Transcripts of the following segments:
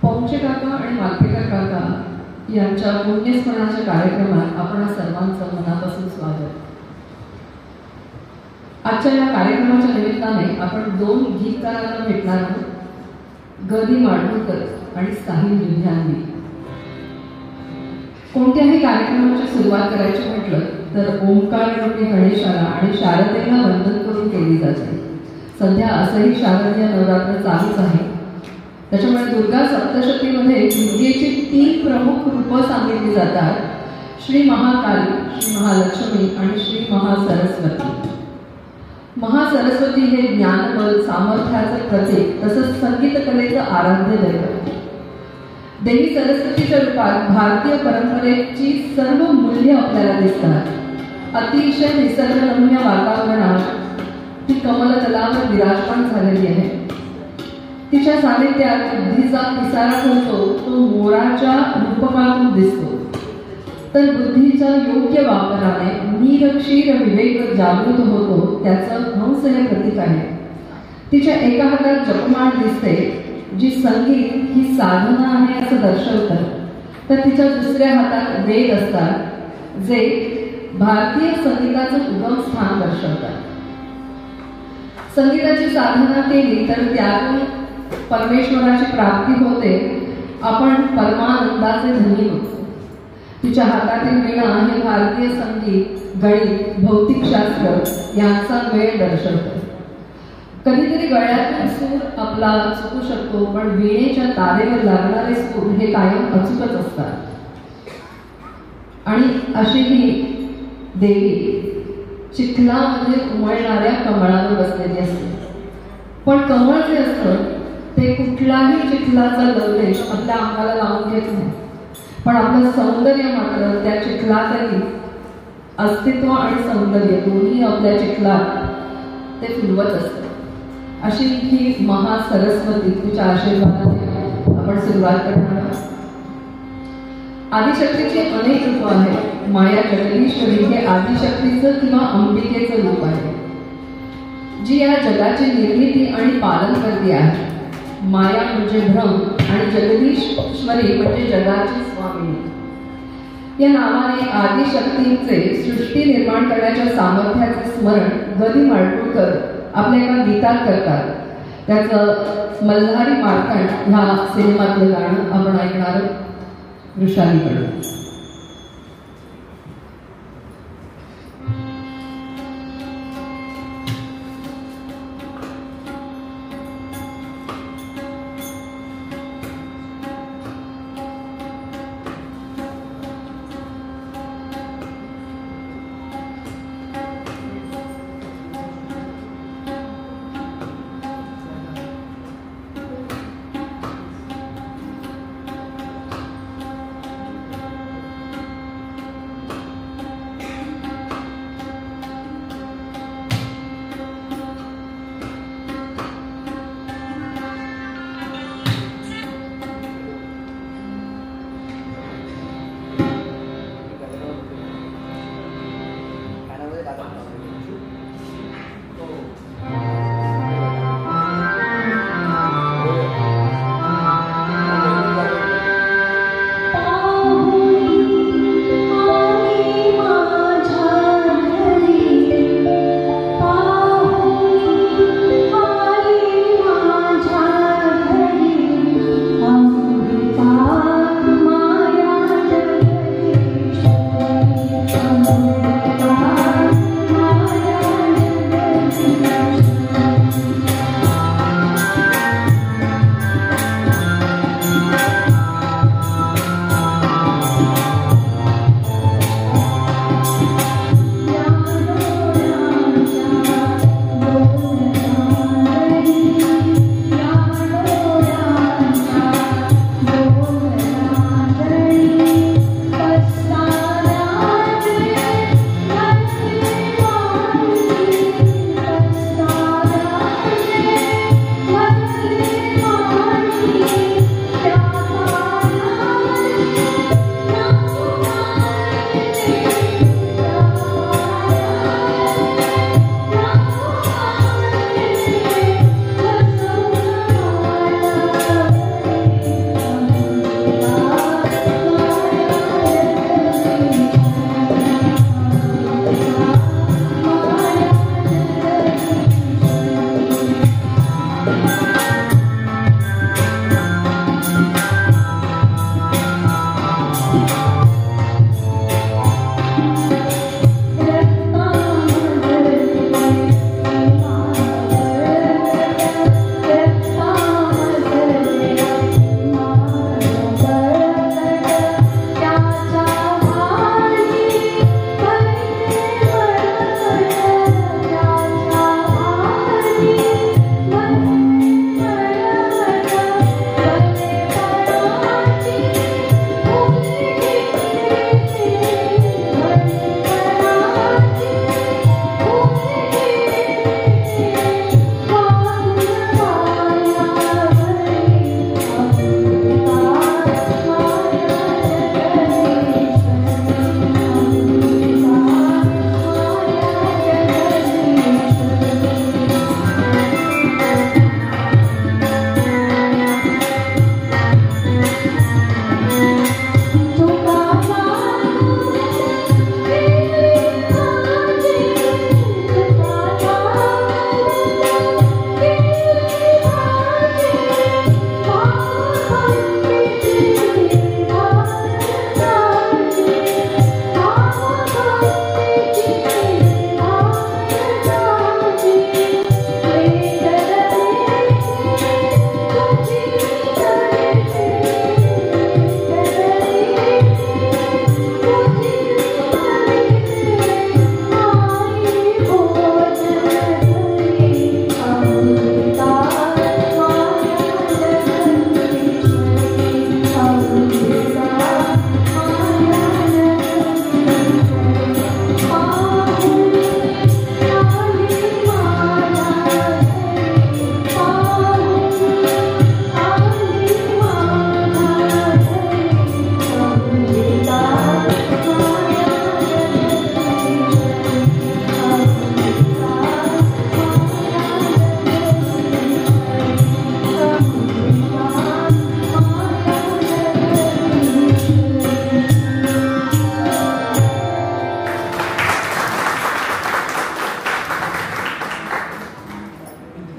पौंचे काका आणि मालपेकर काका यांच्या पुण्यस्मरणाच्या कार्यक्रमात आपण सर्वांचं मनापासून स्वागत. आजच्या या कार्यक्रमाच्या निमित्ताने आपण दोन गीतकारांना भेटणार आहोत, ग दि माडगूळकर आणि साहिल विद्यानवी. कोणत्याही कार्यक्रमाची सुरुवात करायची म्हटलं तर ओंकार रूपी गणेशाला आणि शारदेला वंदन करून केली जाते. सध्या असंही शारदीय नवरात्र चालूच आहे. त्याच्यामुळे दुर्गा सप्तशतीमध्ये दुर्गेची 3 प्रमुख रूपं सांगितली जातात: श्री महाकाली, श्री महालक्ष्मी आणि श्री महासरस्वती. महासरस्वती हे ज्ञानबल, सामर्थ्याचं प्रतीक तसंच संगीत कलेचं आराध्य दैवत. देवी सरस्वतीच्या रूपात भारतीय परंपरेची सर्व मूल्य आपल्याला दिसतात. अतिशय निसर्गरम्य वातावरणात ती कमलतलावर विराजमान झालेली आहे. तिच्या सानिध्यात बुद्धीचा पिसारा होतो तो मोराच्या रूपकातून दिसतो, तर बुद्धीच्या योग्य वापराने निरक्षीर विवेक जागृत होतो त्याचं हंस हे प्रतीक आहे. तिच्या एका हातात जपमाळ दिसते जी संगीत ही साधना आहे असं दर्शवतं, तर तिच्या दुसऱ्या हातात वेद असतात जे भारतीय संगीताचं उगम स्थान दर्शवतात. संगीताची साधना केली तर त्यातून परमेश्वराची प्राप्ती होते, आपण परमानंदाचे धनी होतो. तिच्या हातातील वीणा हे भारतीय संगीत, गणित, भौतिकशास्त्र यांचा मेळ दर्शवतो. कधीतरी गळ्यातून सूर आपला चुकू शकतो, पण वीणेच्या तारेवर लागणारे सूर हे कायम अचूकच असतात. आणि अशी ही देवी चिखलामध्ये उमळणाऱ्या कमळावर बसलेली असते. पण कमळ जे असतं ते कुठलाही चिखलाचा लवलेश आपल्या अंगाला लावून घेत नाही, पण आपलं सौंदर्य मात्र त्या चिखलातही अस्तित्व आणि सौंदर्य दोन्ही आपल्या चिखलात ते फुलवत असतं. अशी ही महासरस्वती तिच्या आशीर्वादाने आपण सुरुवात करणार आहोत. आदिशक्तीची अनेक रूप आहेत. माया जगदीश्वरी हे आदिशक्तीचं किंवा अंबिकेचं रूप आहे, जी या जगाची निर्मिती आणि पालन करते आहे. माया म्हणजे भ्रम आणि जगदीश्वरी म्हणजे जगाची स्वामिनी. या नावाने आदिशक्तीचे सृष्टी निर्माण करण्याच्या सामर्थ्याचे स्मरण ग दि माडगूळकर आपल्या एका गीतात करतात. त्याचं मल्हारी मार्तंड ह्या सिनेमातलं गाणं आपण ऐकणार वृषालीकडून.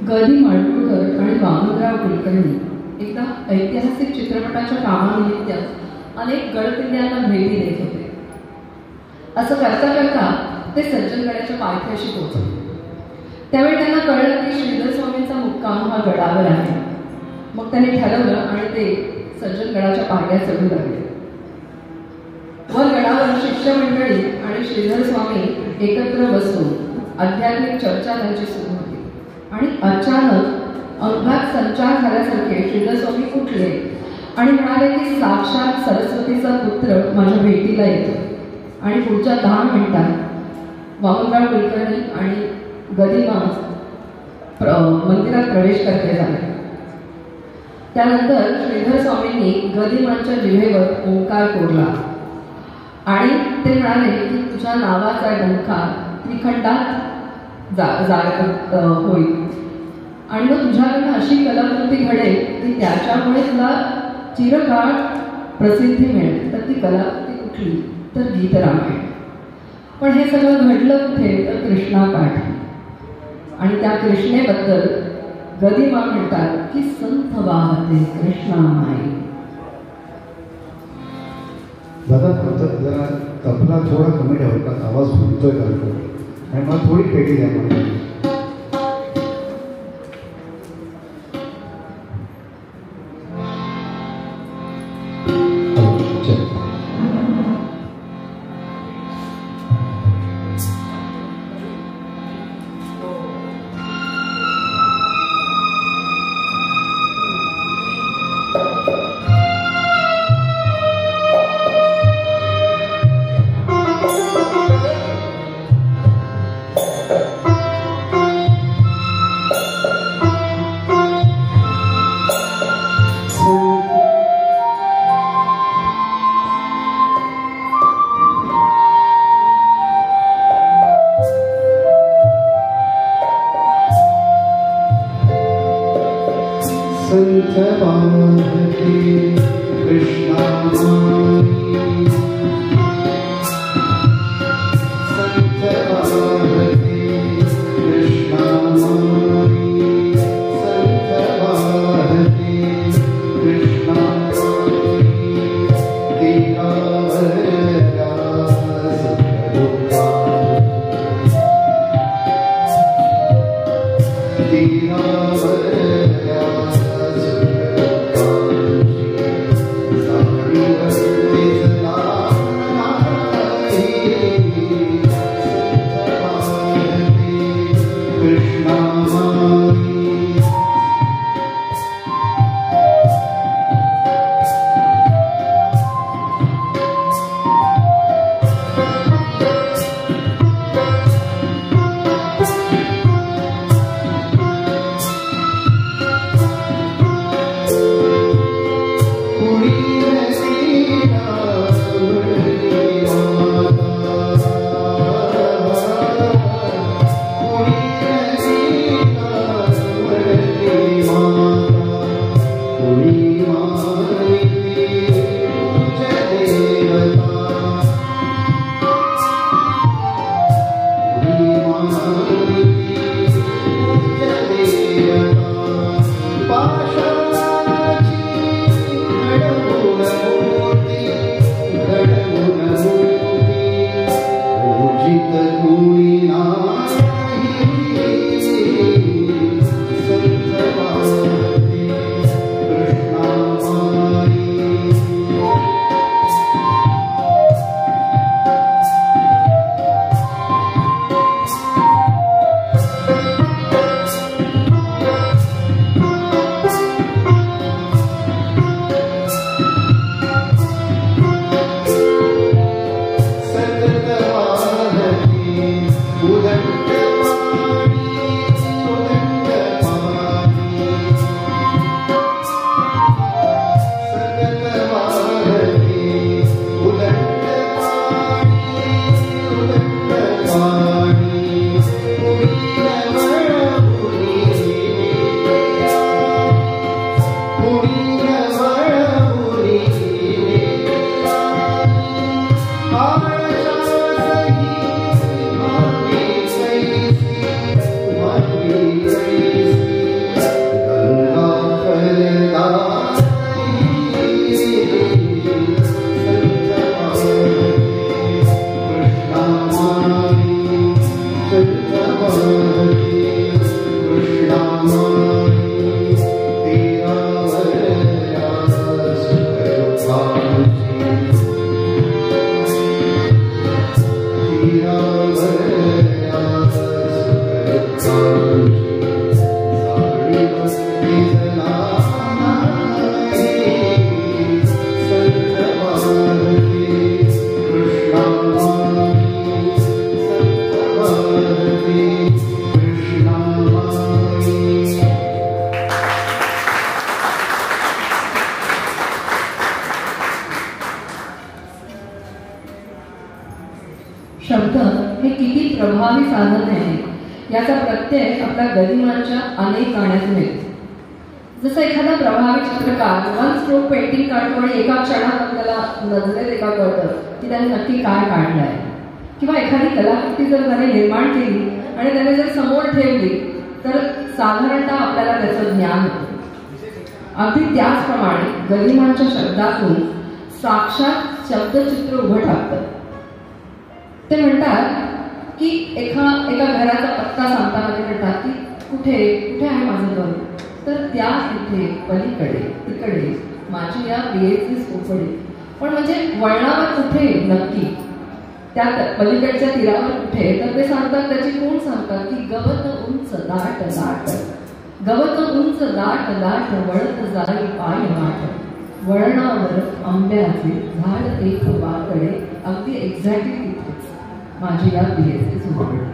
गदी माडगूळकर आणि वामनराव कुलकर्णी एकदा ऐतिहासिक चित्रपटाच्या कामानिमित्त अनेक गडकिल्ल्यांना भेटी देत होते. असं करता करता ते सज्जनगडाच्या पायथ्याशी पोहोचले. त्यावेळी त्यांना कळलं की श्रीधर स्वामींचा मुक्काम हा गडावर आहे. मग त्यांनी ठरवलं आणि ते सज्जनगडाच्या पायऱ्या चढू लागले. वर गडावर शिष्यमंडळी आणि श्रीधर स्वामी एकत्र बसून आध्यात्मिक चर्चा त्यांची सुरू होती. आणि अचानक अंगात संचार झाल्यासारखे श्रीधर स्वामी उठले आणि म्हणाले की साक्षात सरस्वतीचा पुत्र माझ्या भेटीला येतो. आणि पुढच्या 10 मिनिटात वामनराव कुलकर्णी आणि गदिमा मंदिरात प्रवेश करते झाले. त्यानंतर श्रीधर स्वामींनी गदिमांच्या जिभेवर ओंकार कोरला आणि ते म्हणाले की तुझ्या नावाचा डंका त्रिखंडात होईल आणि मग तुझ्याकडनं अशी कलाकृती घडेल की त्याच्यामुळे तुला चिरकाळ प्रसिद्धी मिळेल. तर ती कलाकृती कुठली तर गीत रामायण. पण हे सगळं घडलं कुठे तर कृष्णाकाठ. आणि त्या कृष्णेबद्दल गदिमा म्हणतात की संत वाहते कृष्णामाई. दादा जरा तबला थोडा कमी ठेवा का आवाज फुटतोय का आणि मला थोडी पेटी द्या मला. साधन आहे याचा प्रत्यय आपल्या गदिमांच्या अनेक गाण्यातून येतो. जसं एखादा प्रभावी चित्रकार वन स्ट्रोक पेंटिंग काढतो आणि एका क्षणात आपल्याला नजरेत एका कळतं की त्याने नक्की काय काढलं आहे, किंवा एखादी कलाकृती जर त्याने निर्माण केली आणि त्याने जर समोर ठेवली तर साधारणतः आपल्याला त्याचं ज्ञान होतं. अगदी त्याचप्रमाणे गदिमांच्या शब्दातून साक्षात शब्दचित्र उभं टाकतं. ते म्हणतात की एका घराचा पत्ता सांगताना ते म्हणतात की कुठे कुठे आहे माझं घर, तर त्या तिथे पलीकडे तिकडे माझी या बियेची सोपडे. पण म्हणजे वळणावर कुठे नक्की, त्या पलीकडच्या तीरावर कुठे, तर ते सांगतात, त्याची कोण सांगतात की गवत उंच दाट दाट, गवत उंच दाट दाट वळत जाई पाय वाट, वळणावर आंब्याचे झाड एक वाकडे, अगदी एक्झॅक्टली तिथेच माझी या बियेची सोपडे.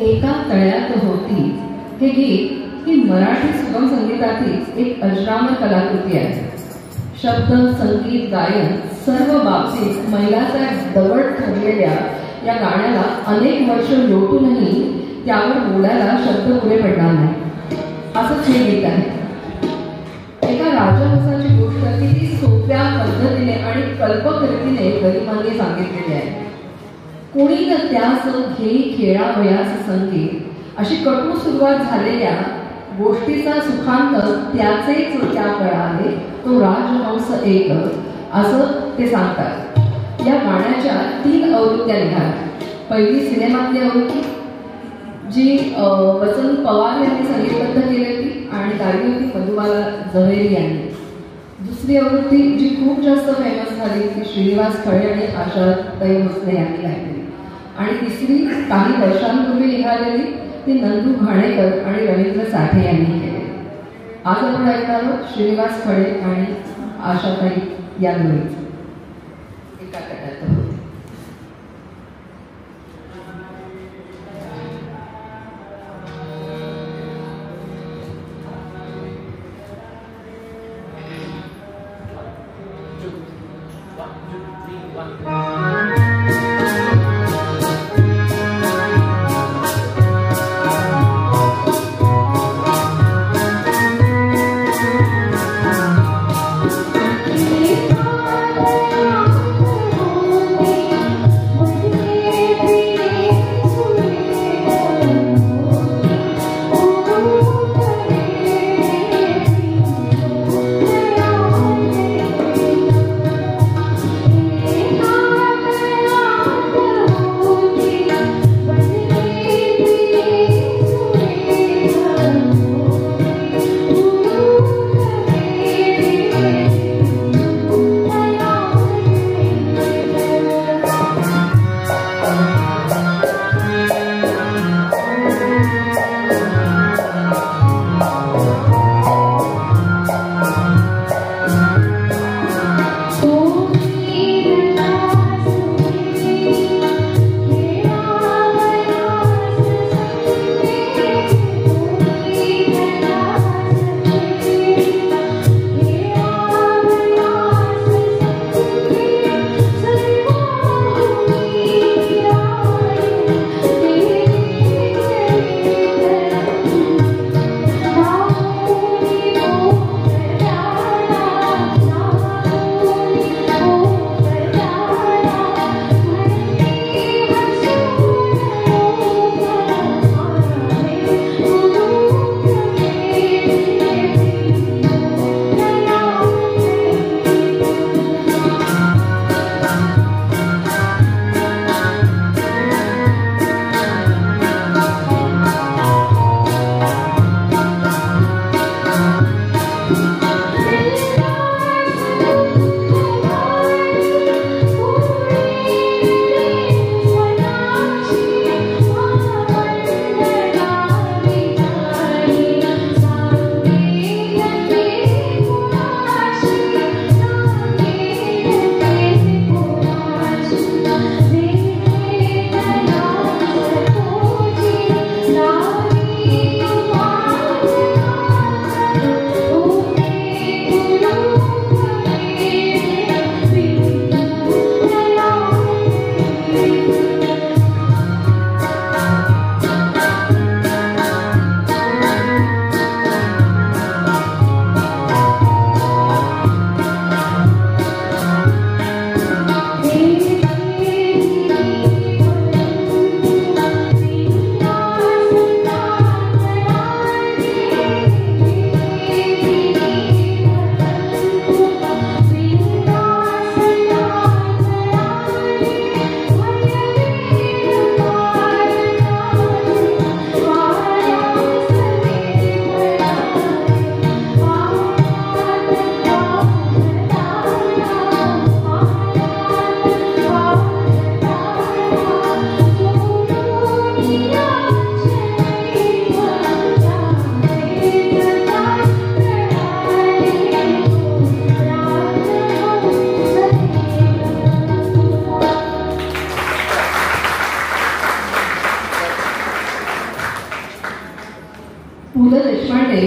एका तळ्यात होती हे गीत ही मराठी सुगम संगीतातील एक अजरामर कलाकृती आहे. शब्द, संगीत, गायन सर्व बाबतीत मैलाचा दगड ठरलेल्या या गाण्याला अनेक वर्ष लोटूनही त्यावर बोलायला शब्द पुरे पडणार नाही असंच हे गीत आहे. एका राजहंसाची गोष्ट किती सोप्या पद्धतीने आणि कल्पकरीतीने गरिमांनी सांगितलेले आहे. कोणी न त्यास घेई खेळावयास संगीत अशी कटू सुरुवात झालेल्या गोष्टीचा सुखांत त्याचेच त्या कळाले तो राजहंस एक असं ते सांगतात. या गाण्याच्या 3 आवृत्त्या निघाल्या. पहिली सिनेमातली आवृत्ती जी वसंत पवार यांनी संगीतबद्ध केली होती आणि गायली होती मधुबाला झवेरी यांनी. दुसरी आवृत्ती जी खूप जास्त फेमस झाली ती श्रीनिवास खळे आणि आशाताई भोसले यांनी गायली. आणि तिसरी काही वर्षांपूर्वी निघालेली ती नंदू घाणेकर आणि रवींद्र साठे यांनी केली. आज आपण ऐकणार आहोत श्रीनिवास खळे आणि आशाताई या दोघींचं एका गटात.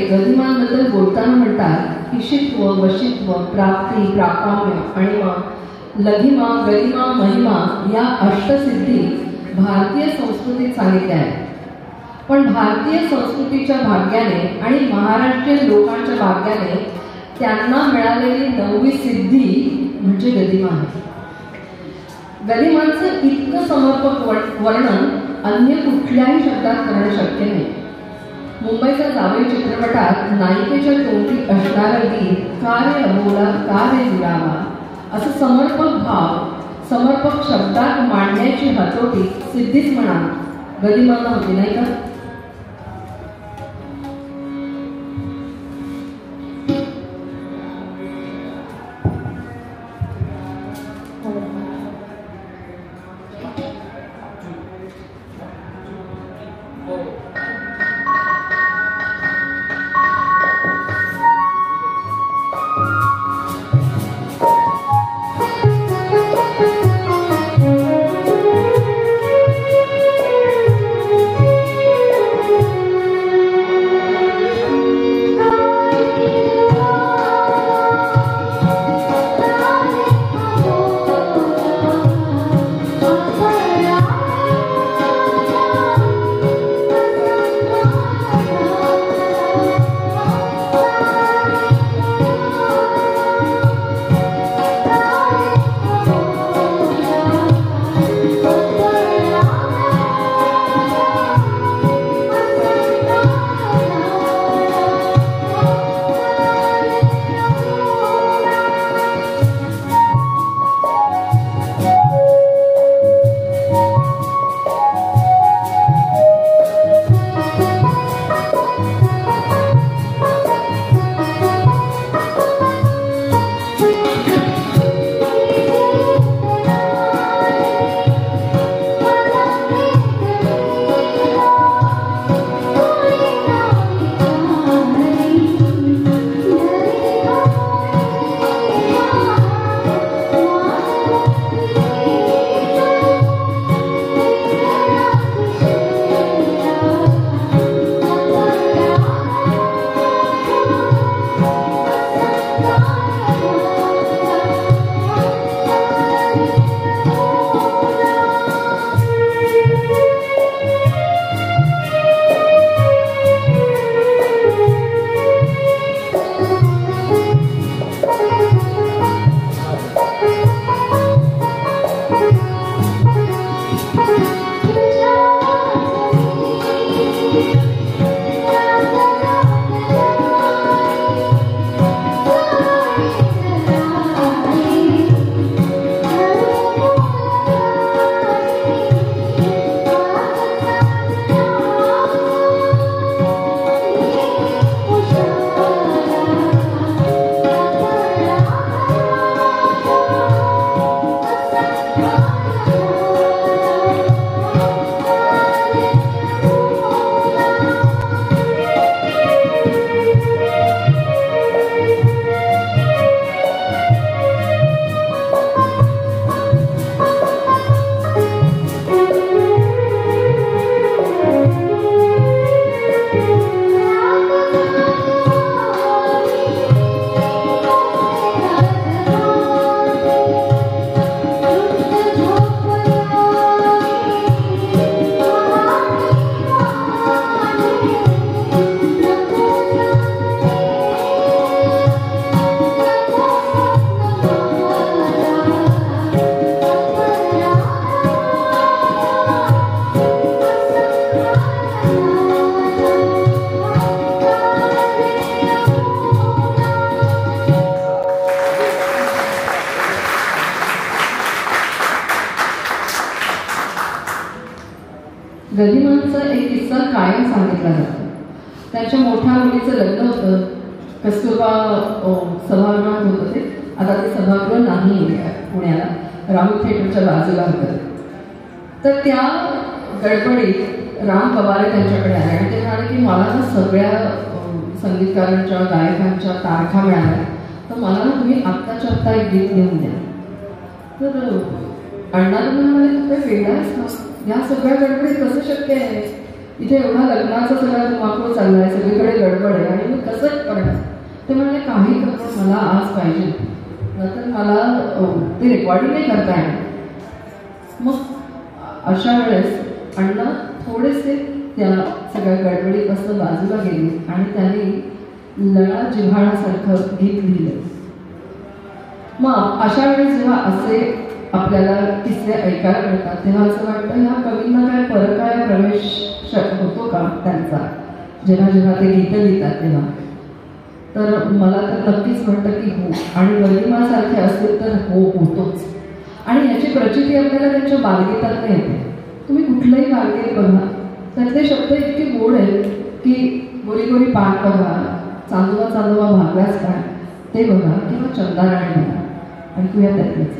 गदिमांबद्दल बोलताना म्हणतात ईशित्व, वशित्व, प्राप्ती, प्राकाम्य आणि लघिमा, गरिमा, महिमा या अष्टसिद्धी भारतीय संस्कृतीत सांगितल्या आहेत. पण भारतीय संस्कृतीच्या भाग्याने आणि महाराष्ट्रीयन लोकांच्या भाग्याने त्यांना मिळालेली 9वी सिद्धी म्हणजे गदिमा आहे. गदिमांचं इतकं समर्पक वर्णन अन्य कुठल्याही शब्दात करणं शक्य नाही. मुंबईच्या जावई चित्रपटात नायिकेच्या तोंडी असणारं गीत का रे अबोला का रे दुरावा असं समर्पक भाव समर्पक शब्दात मांडण्याची हातोटी सिद्धीच म्हणा गदिमांना होती नाही का? गदिमांचा एक किस्सा कायम सांगितला जातो. त्यांच्या मोठ्या मुलीचं लग्न होतं. कस्तुरबा सभागृहात होतं ते. आता ते सभागृह नाही पुण्याला, राहुल थिएटरच्या बाजूला होतं. तर त्या गडबडीत राम पवारे त्यांच्याकडे आले आणि ते म्हणाले की मला ना सगळ्या संगीतकारांच्या गायकांच्या तारखा मिळाल्या, तर मला ना तुम्ही आत्ताच्या आत्ता एक गीत लिहून द्या. तर अण्णा म्हणाले तू काय वेगळा आहेस ना, या सगळ्या गडबडीत कसं शक्य आहे, इथे एवढा लग्नाचा सगळा धुमाकूळ चालला आहे, सगळीकडे गडबड आहे आणि मी कसं करणार. ते म्हणाले काही करणं मला आज पाहिजे, नंतर मला ते रेकॉर्डिंग नाही करता येणार. मग अशा वेळेस अण्णा थोडेसे त्या सगळ्या गडबडीपासून बाजूला गेले आणि त्यांनी लळा जिव्हाळासारखं गीत लिहिलं. मग अशा वेळेस जेव्हा असे आपल्याला किस्से ऐकायला मिळतात तेव्हा असं वाटतं ह्या कवींना काय परकाया प्रवेश होतो का त्यांचा, जेव्हा जेव्हा ते गीतं लिहितात तेव्हा. तर मला तर नक्कीच वाटतं की हो, आणि गरिमासारखे असतील तर हो होतोच. आणि याची प्रचिती आपल्याला त्यांच्या बालगीतात येते. तुम्ही कुठलंही बालगीत बघा, त्यातले शब्द इतके गोड आहेत की गोरी गोरी पान बघा, चांदोबा चांदोबा भागलाच काय ते बघा, किंवा चंदाराणी बघा. ऐकूया त्यातलेच.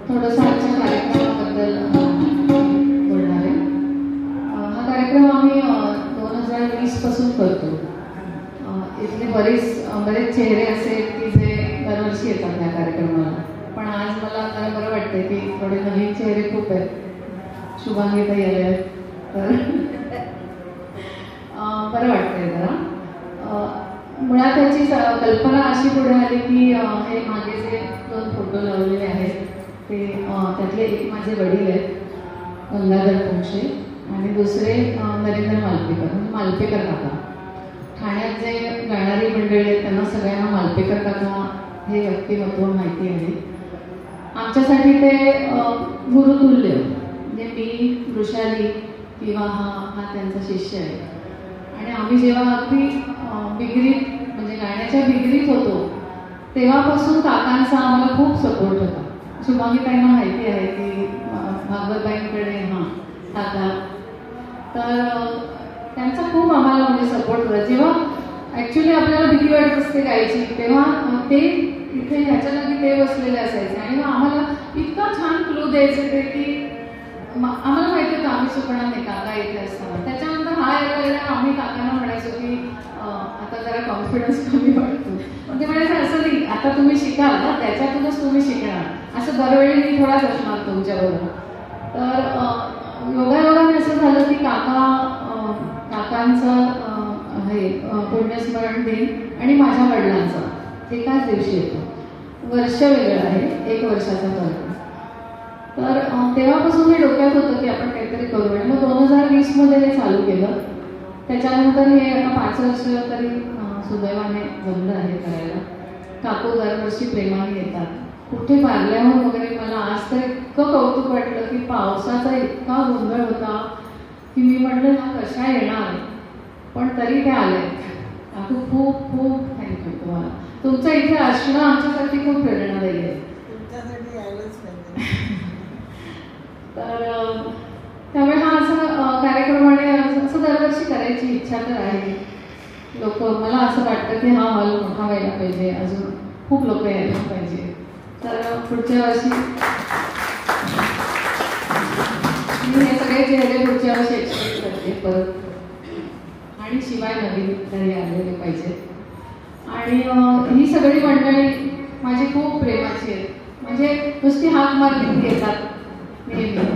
थोडंसं आमच्या कार्यक्रमाबद्दल बोलणार आहे. हा कार्यक्रम आम्ही 2020 पासून करतो. इथले बरेच चेहरे असे की जे दरवर्षी येतात या कार्यक्रमाला, पण आज मला जरा बरं वाटतंय की थोडे नवीन चेहरे खूप आहेत. शुभांगीताई आले आहेत तर बरं वाटतंय जरा. मुळात त्याची कल्पना अशी पुढे आली की हे मागे जे 2 फोटो लावलेले आहेत ते त्यातले एक माझे वडील आहेत गंगाधर पोंक्षे आणि दुसरे नरेंद्र मालपेकर काका. ठाण्यात जे गाणारी मंडळी आहेत त्यांना सगळ्यांना मालपेकर काका हे व्यक्तिमत्व माहिती आहे. आमच्यासाठी ते गुरुतुल्य. म्हणजे मी वृषाली किंवा हा त्यांचा शिष्य आहे. आणि आम्ही जेव्हा अगदी बिगरीत म्हणजे गाण्याच्या बिगरीत होतो तेव्हापासून काकांचा आम्हाला खूप सपोर्ट होता. शुभांगीताईंना माहिती आहे की भागवतबाईंकडे काका, तर त्यांचा खूप आम्हाला म्हणजे सपोर्ट होता. जेव्हा ॲक्च्युली आपल्याला भीती वाटत असते गायची, तेव्हा ते इथे ह्याच्या जागी ते बसलेले असायचे आणि मग आम्हाला इतका छान क्लू द्यायचे ते की आम्हाला माहिती होतं आम्ही सुकणार नाही काका इथे असताना. त्याच्यानंतर हा यायला गेला आम्ही काकांना म्हणायचो की आता जरा कॉन्फिडन्स कमी वाटतो. ते म्हणायचं असं नाही, आता तुम्ही शिकाल ना त्याच्यातूनच तुम्ही शिकणार, असं दरवेळी मी थोडाच असणार तुमच्याबरोबर. तर योगायोगाने असं झालं की काकांचं हे पुण्यस्मरण दिन आणि माझ्या वडिलांचं एकाच दिवशी येतो. वर्ष वेगळं आहे, 1 वर्षाचा फरक. तर तेव्हापासून हे डोक्यात होतं की आपण काहीतरी करू आणि मग 2020 मध्ये हे चालू केलं. त्याच्यानंतर हे आता 5 वर्ष तरी सुदैवाने जमलं आहे करायला. काकू दरवर्षी प्रेमाने येतात. कुठे पारल्यावर वगैरे मला आज तर इतकं कौतुक वाटलं की पावसाचा इतका गोंधळ होता की मी म्हटलं हा कशा येणार, पण तरी ते आले. काकू खूप खूप थँक्यू तुम्हाला. तुमचं इथे असणं आमच्यासाठी खूप प्रेरणादायी आहे. तुमच्यासाठी यायलाच पाहिजे. तर त्यामुळे हा असा कार्यक्रम आणि असं दरवर्षी करायची इच्छा तर आहे. लोक मला असं वाटतं की हा हॉल मोठा व्हायला पाहिजे, अजून खूप लोक यायला पाहिजे. तर पुढच्या वर्षी मी हे सगळे चेहरे पुढच्या वर्षी एक्सपेक्ट करते परत, आणि शिवाय नवीन तरी आलेले पाहिजे. आणि ही सगळी मंडळी माझी खूप प्रेमाची आहेत. म्हणजे नुसती हाक मारली येतात नेहमी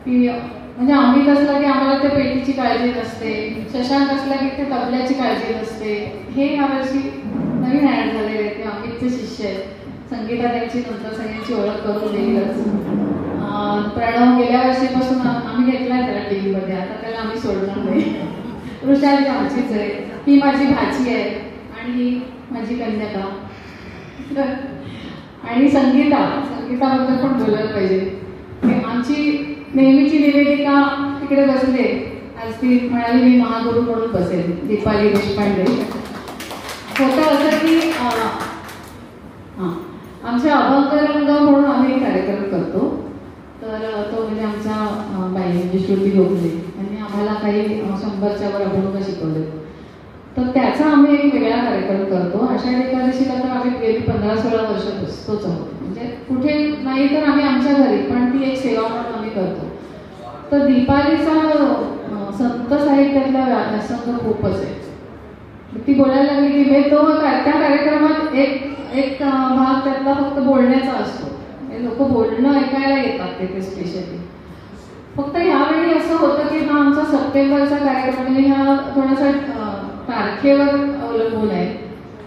की म्हणजे आम्ही असला की आम्हाला त्या पेटीची काळजी नसते, शशांक असला की त्या तबल्याची काळजी नसते. हे यावर्षी नवीन ॲड झालेले आहेत. ते अमितचे शिष्य आहेत. संगीता त्यांची नंतर सगळ्यांची ओळख करून देईलच. प्रणव गेल्या वर्षीपासून आम्ही घेतलाय त्याला टीममध्ये, आता त्याला आम्ही सोडणार नाही. ऋषाली आमचीच आहे, ही माझी भाची आहे आणि ही माझी कन्यका. आणि संगीताबद्दल पण बोलायला पाहिजे. आमची नेहमीची निवेदिका तिकडे बसले, आज ती म्हणाली मी महागुरू म्हणून बसेल, दीपाली देशपांडे. होतं असं की आमच्या अभंग रंग म्हणून आम्ही एक कार्यक्रम करतो. तर तो म्हणजे आमच्या बाई म्हणजे श्रुती गोखले यांनी आम्हाला काही 100च्या वर अभंग शिकवले. तर त्याचा आम्ही एक वेगळा कार्यक्रम करतो. आषाढी एकादशीला तर आम्ही गेली 15-16 वर्ष बसतोच आहोत. म्हणजे कुठे नाही तर आम्ही आमच्या घरी, पण ती एक सेवा म्हणून आम्ही करतो. तर दीपालीचा संत साहित्यातला व्यासंग खूपच आहे. ती बोलायला लागली की तो त्या कार्यक्रमात एक भाग त्यातला फक्त बोलण्याचा असतो. लोक बोलणं ऐकायला येतात तिथे स्पेशली. फक्त ह्यावेळी असं होतं की हा आमचा सप्टेंबरचा कार्यक्रम म्हणजे ह्या थोडासा तारखेवर अवलंबून आहे.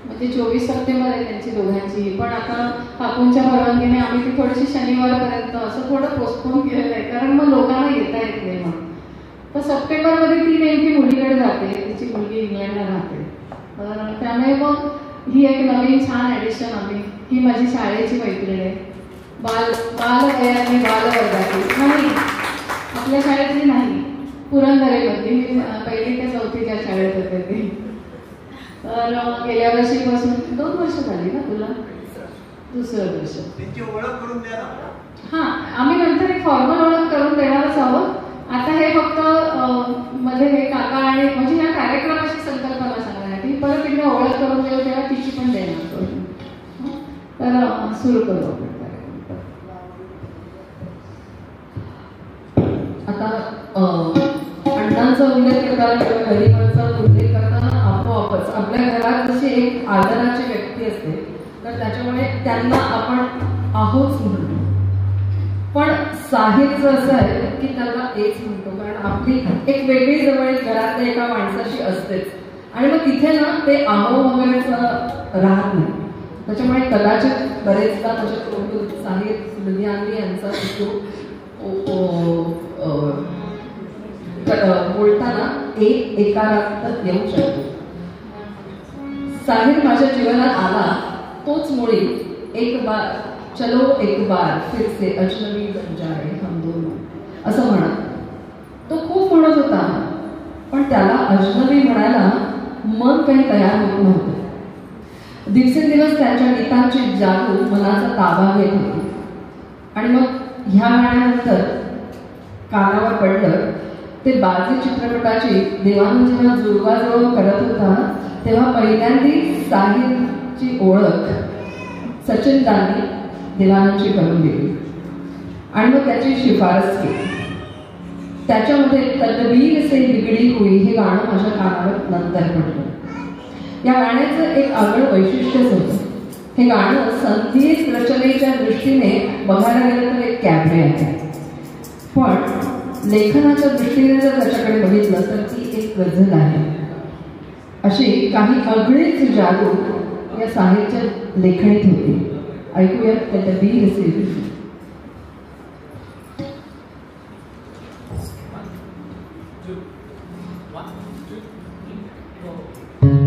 म्हणजे 24 सप्टेंबर आहे त्यांची दोघांची, पण आता काकूंच्या परवानगीने आम्ही ती थोडीशी शनिवारपर्यंत असं थोडं पोस्टपोन केलेलं आहे, कारण मग लोकांना येता येत नाही म्हणून. तर सप्टेंबरमध्ये ती नेमकी मुलीकडे जाते, तिची मुलगी इंग्लंडला राहते. तर त्यामुळे मग ही एक नवीन छान ॲडिशन आम्ही. ही माझी शाळेची मैत्रीण आहे, बालवयातली बालवर्गातली नाही, आपल्या शाळेतली नाही, पुरंदरेमधली. मी 1ली ते 4थी ज्या शाळेत होते ती. तर गेल्या वर्षीपासून 2 वर्ष झाली ना तुला, 2रं वर्ष. त्यांची ओळख करून द्या ना. हां, आम्ही नंतर एक फॉर्मल ओळख करून देणारच आहोत. आता हे फक्त मध्ये हे काका आणि म्हणजे ह्या कार्यक्रमाची संकल्पना सांगण्यासाठी परत एकदा ओळख करून देऊ, तेव्हा तिची पण देणार करून. तर सुरू करू आपण कार्यक्रम. आता अण्णांचा उल्लेख करताना किंवा गरिबांचा उल्लेख करताना आपोआपच आपल्या घरात जशी एक आदराची व्यक्ती असते, तर त्याच्यामुळे त्यांना आपण आहोच म्हणतो. पण साहित्य असं आहे की त्याला तेच म्हणतो, कारण आपली एक वेगळी जवळीक घरातल्या एका माणसाशी असतेच. आणि मग तिथे ना ते आहो वगैरेचं राहत नाही. त्याच्यामुळे कदाचित बरेचदा त्याच्यात साहित्य लुधियानवी यांचा बोलताना एक एकारात येऊ शकतो. साहिर माझ्या जीवनात आला तोच मुळी एक बार चलो एक बार फिर से अजनबी बन जाए हम दोनों असं म्हणत. तो खूप म्हणत होता, पण त्याला अजनबी म्हणायला मन काही तयार होत नव्हतं. दिवसेंदिवस त्यांच्या गीतांची जादू मनाचा ताबा घेत होती. आणि मग ह्या गाण्यानंतर कानावर पडलं ते बाजी चित्रपटाची देवानंद जेव्हा जुळवाजुळव करत होता तेव्हा पहिल्यांदी साहिलची ओळख सचिनदांनी देवानंदची करून दिली आणि मग त्याची शिफारस केली. त्याच्यामध्ये तदबीर से बिगडी हुई हे गाणं माझ्या कानावर नंतर पडलं. या गाण्याचं एक आगळं वैशिष्ट्यच होतं. हे गाणं संगीत रचनेच्या दृष्टीने बघायला गेलं तर एक कॅबरे आहे, पण लेखनाच्या दृष्टीने जर त्याच्याकडे बघितलं तर ती एक गझल आहे. अशी काही आगळीच जादू या साहित्य लेखणीत होती. ऐकूया तदबीर से बिगडी. One, two, three, four.